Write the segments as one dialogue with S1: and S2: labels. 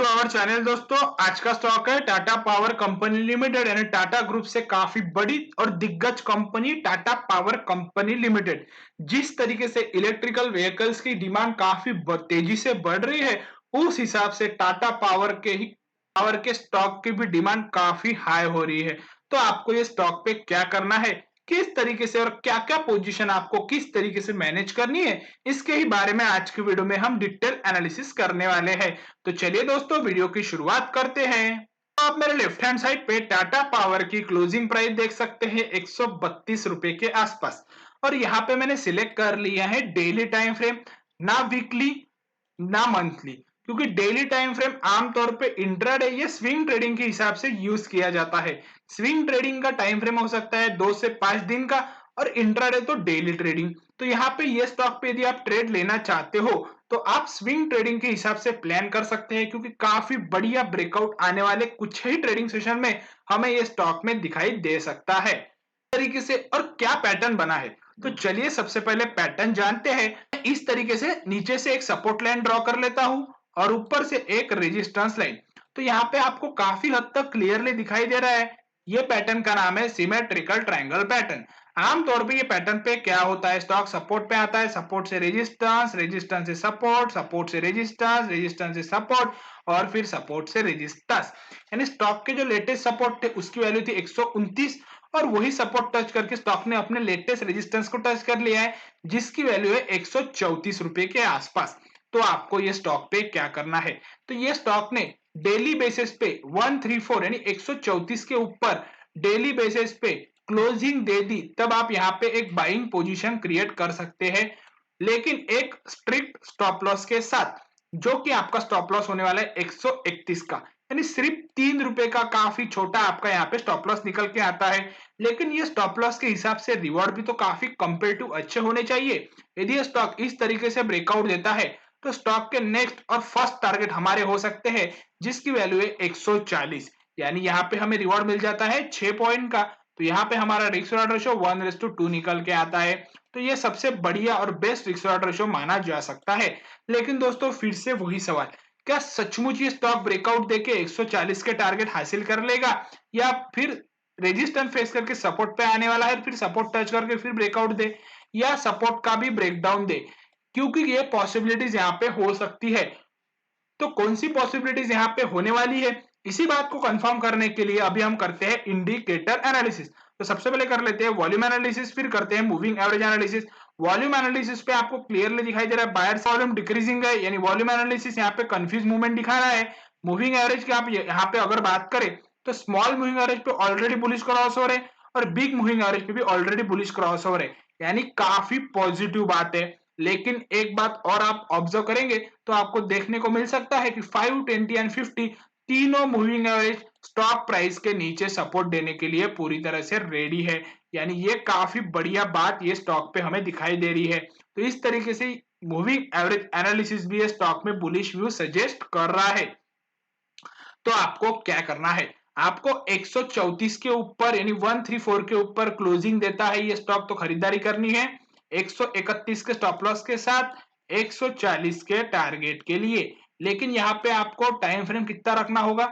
S1: Our channel दोस्तों। आज का स्टॉक है टाटा पावर कंपनी लिमिटेड यानी टाटा ग्रुप से काफी बड़ी और दिग्गज company Tata power company limited. जिस तरीके से इलेक्ट्रिकल व्हीकल्स की डिमांड काफी तेजी से बढ़ रही है, उस हिसाब से टाटा पावर के स्टॉक की भी डिमांड काफी हाई हो रही है। तो आपको ये स्टॉक पे क्या करना है, किस तरीके से और क्या क्या पोजीशन आपको किस तरीके से मैनेज करनी है, इसके ही बारे में आज की वीडियो में हम डिटेल एनालिसिस करने वाले हैं। तो चलिए दोस्तों वीडियो की शुरुआत करते हैं। तो आप मेरे लेफ्ट हैंड साइड पे टाटा पावर की क्लोजिंग प्राइस देख सकते हैं 132 रुपए के आसपास। और यहाँ पे मैंने सिलेक्ट कर लिया है डेली टाइम फ्रेम, ना वीकली ना मंथली, क्योंकि डेली टाइम फ्रेम आमतौर पे इंट्राडे या स्विंग ट्रेडिंग के हिसाब से यूज किया जाता है। स्विंग ट्रेडिंग का टाइम फ्रेम हो सकता है 2 से 5 दिन का, और इंट्राडे तो डेली ट्रेडिंग। तो यहाँ पे ये स्टॉक पे यदि आप ट्रेड लेना चाहते हो तो आप स्विंग ट्रेडिंग के हिसाब से प्लान कर सकते हैं, क्योंकि काफी बढ़िया ब्रेकआउट आने वाले कुछ ही ट्रेडिंग सेशन में हमें ये स्टॉक में दिखाई दे सकता है तरीके से। और क्या पैटर्न बना है, तो चलिए सबसे पहले पैटर्न जानते हैं। इस तरीके से नीचे से एक सपोर्ट लाइन ड्रॉ कर लेता हूं और ऊपर से एक रेजिस्टेंस लाइन। तो यहाँ पे आपको काफी हद तक क्लियरली दिखाई दे रहा है। ये पैटर्न का नाम है सिमेट्रिकल ट्रायंगल पैटर्न। आमतौर पे ये पैटर्न पे क्या होता है, स्टॉक सपोर्ट पे आता है, सपोर्ट से रेजिस्टेंस, रेजिस्टेंस से सपोर्ट, सपोर्ट से रेजिस्टेंस, रेजिस्टेंस से सपोर्ट, और फिर सपोर्ट से रेजिस्टेंस। यानी स्टॉक के जो लेटेस्ट सपोर्ट थे उसकी वैल्यू थी 129, और वही सपोर्ट टच करके स्टॉक ने अपने लेटेस्ट रेजिस्टेंस को टच कर लिया है, जिसकी वैल्यू है 134 रुपए के आसपास। तो आपको ये स्टॉक पे क्या करना है, तो ये स्टॉक ने डेली बेसिस पे 134 यानी 134 के ऊपर डेली बेसिस पे क्लोजिंग दे दी, तब आप यहाँ पे एक बाइंग पोजीशन क्रिएट कर सकते हैं, लेकिन एक स्ट्रिक्ट स्टॉप लॉस के साथ, जो कि आपका स्टॉप लॉस होने वाला है 131 का। यानी सिर्फ 3 रुपए का काफी छोटा आपका यहाँ पे स्टॉप लॉस निकल के आता है, लेकिन ये स्टॉप लॉस के हिसाब से रिवॉर्ड भी तो काफी कंपेरेटिव अच्छे होने चाहिए। यदि ये स्टॉक इस तरीके से ब्रेकआउट देता है तो स्टॉक के नेक्स्ट और फर्स्ट टारगेट हमारे हो सकते हैं, जिसकी वैल्यू है 140। यानी यहाँ पे हमें रिवॉर्ड मिल जाता है 6 पॉइंट का। तो यहाँ पे हमारा रिस्क रिवॉर्ड रेशियो 1:2 निकल के आता है। तो ये सबसे बढ़िया और बेस्ट रिस्क रिवॉर्ड रेशियो माना जा सकता है। लेकिन दोस्तों फिर से वही सवाल, क्या सचमुच ये स्टॉक ब्रेकआउट देके 140 के टारगेट हासिल कर लेगा, या फिर रेजिस्टेंस फेस करके सपोर्ट पे आने वाला है, फिर सपोर्ट टच करके फिर ब्रेकआउट दे, या सपोर्ट का भी ब्रेकडाउन दे? क्योंकि ये पॉसिबिलिटीज यहाँ पे हो सकती है। तो कौन सी पॉसिबिलिटीज यहाँ पे होने वाली है, इसी बात को कंफर्म करने के लिए अभी हम करते हैं इंडिकेटर एनालिसिस। तो सबसे पहले कर लेते हैं वॉल्यूम एनालिसिस, फिर करते हैं moving average analysis. Volume analysis पे आपको क्लियरली दिखाई दे रहा है बायर्स वॉल्यूम डिक्रीजिंग है, यानी वॉल्यूम एनालिसिस यहाँ पे कंफ्यूज मूवमेंट दिखा रहा है। मूविंग एवरेज की आप यहाँ पे अगर बात करें तो स्मॉल मूविंग एवरेज पे ऑलरेडी बुलिश क्रॉस ओवर है, और बिग मूविंग एवरेज पे भी ऑलरेडी बुलिश क्रॉस ओवर है, यानी काफी पॉजिटिव बात है। लेकिन एक बात और आप ऑब्जर्व करेंगे तो आपको देखने को मिल सकता है कि 5, 20 एंड 50 तीनों मूविंग एवरेज स्टॉक प्राइस के नीचे सपोर्ट देने के लिए पूरी तरह से रेडी है। यानी ये काफी बढ़िया बात ये स्टॉक पे हमें दिखाई दे रही है। तो इस तरीके से मूविंग एवरेज एनालिसिस भी ये स्टॉक में बुलिश व्यू सजेस्ट कर रहा है। तो आपको क्या करना है, आपको 134 के ऊपर यानी 134 के ऊपर क्लोजिंग देता है ये स्टॉक तो खरीदारी करनी है, 131 के स्टॉप लॉस के साथ 140 के टारगेट के लिए। लेकिन यहाँ पे आपको टाइम फ्रेम कितना रखना होगा,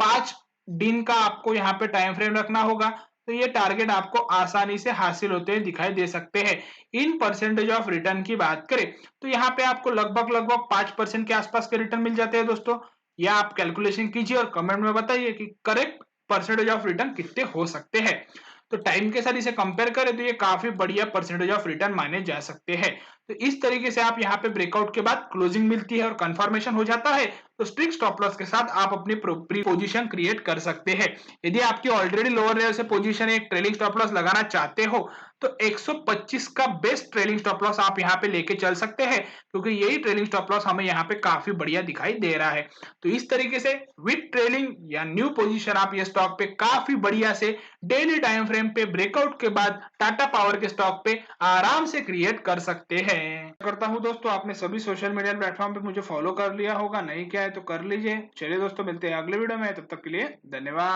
S1: 5 दिन का आपको यहाँ पे टाइम फ्रेम रखना होगा। तो ये टारगेट आपको आसानी से हासिल होते हुए दिखाई दे सकते हैं। इन परसेंटेज ऑफ रिटर्न की बात करें तो यहाँ पे आपको लगभग 5% के आसपास के रिटर्न मिल जाते हैं दोस्तों। या आप कैलकुलेशन कीजिए और कमेंट में बताइए कि करेक्ट परसेंटेज ऑफ रिटर्न कितने हो सकते हैं। तो टाइम के साथ इसे कंपेयर करें तो ये काफी बढ़िया परसेंटेज ऑफ रिटर्न माने जा सकते हैं। तो इस तरीके से आप यहाँ पे ब्रेकआउट के बाद क्लोजिंग मिलती है और कंफर्मेशन हो जाता है, तो स्ट्रिक्ट स्टॉप लॉस के साथ आप अपनी प्री पोजीशन क्रिएट कर सकते हैं। यदि आपकी ऑलरेडी लोअर लेवल से पोजीशन एक ट्रेलिंग स्टॉप लॉस लगाना चाहते हो तो 125 का बेस्ट ट्रेलिंग स्टॉप लॉस आप यहाँ पे लेके चल सकते हैं, क्योंकि यही ट्रेलिंग स्टॉप लॉस हमें यहाँ पे काफी बढ़िया दिखाई दे रहा है। तो इस तरीके से विद ट्रेलिंग या न्यू पोजीशन आप ये स्टॉक पे काफी बढ़िया से डेली टाइम फ्रेम पे ब्रेकआउट के बाद टाटा पावर के स्टॉक पे आराम से क्रिएट कर सकते हैं। करता हूं दोस्तों आपने सभी सोशल मीडिया प्लेटफॉर्म पे मुझे फॉलो कर लिया होगा, नहीं किया है तो कर लीजिए। चलिए दोस्तों मिलते हैं अगले वीडियो में, तब तक के लिए धन्यवाद।